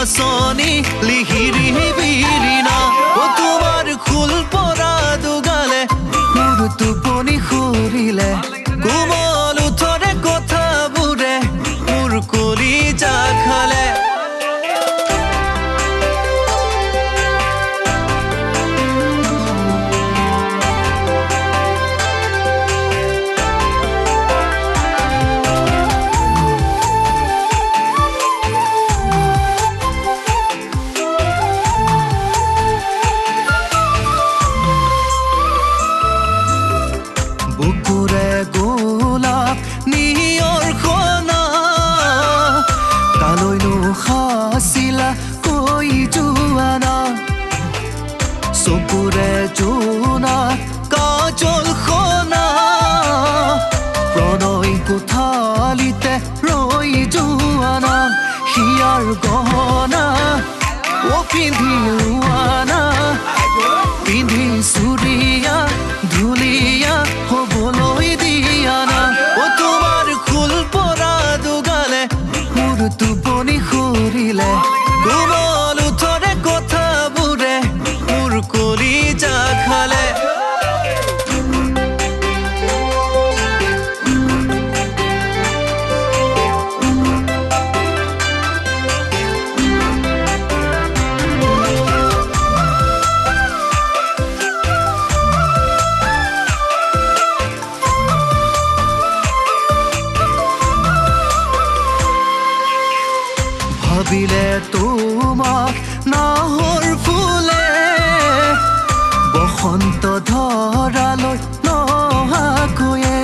বাসনি লিহিৰি বিৰিণা ও তোমাৰ খুল পৰা দুগালে মোৰ টোপনি খুৰিলে কোমল উঠৰে কথাবোৰে মোৰ কলিজা খালে বুকুৰে গোলাপ নিয়ৰ খনা কালৈনো খাছিলা কৈ যোৱানা চকুৰে জোনা কাজল খনা প্ৰণয় কোঠালিতে ৰৈ যোৱানা হিয়াৰ গহনা ও পিন্ধি লোৱানা পিন্ধি চুৰিয়া ধুলিয়া হবলৈ দিয়া না ও তোমাৰ খুল পৰা দুগালে মোৰ টোপনি খুৰিলে কোমল উঠৰে কথাবোৰে মোৰ কলিজা খালে ভাবিলে তোমাক নাহৰ ফুলে বসন্ত ধৰালৈ নহাকৈয়ে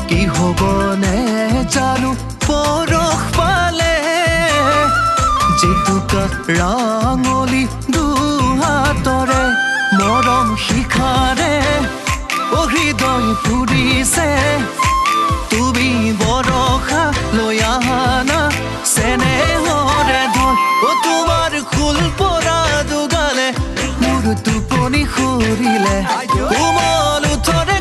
কি হ'বনে জানো পৰশ পালে জেতুকা ৰাঙলী দুহাতৰে মৰম শিখাৰে হৃদয় ফুৰিছে তুমি বৰষা লৈ আহানা চেনেহৰে ধৰ ও তোমাৰ খুল পৰা দুগালে মোৰ টোপনি খুৰিলে কোমল উঠৰে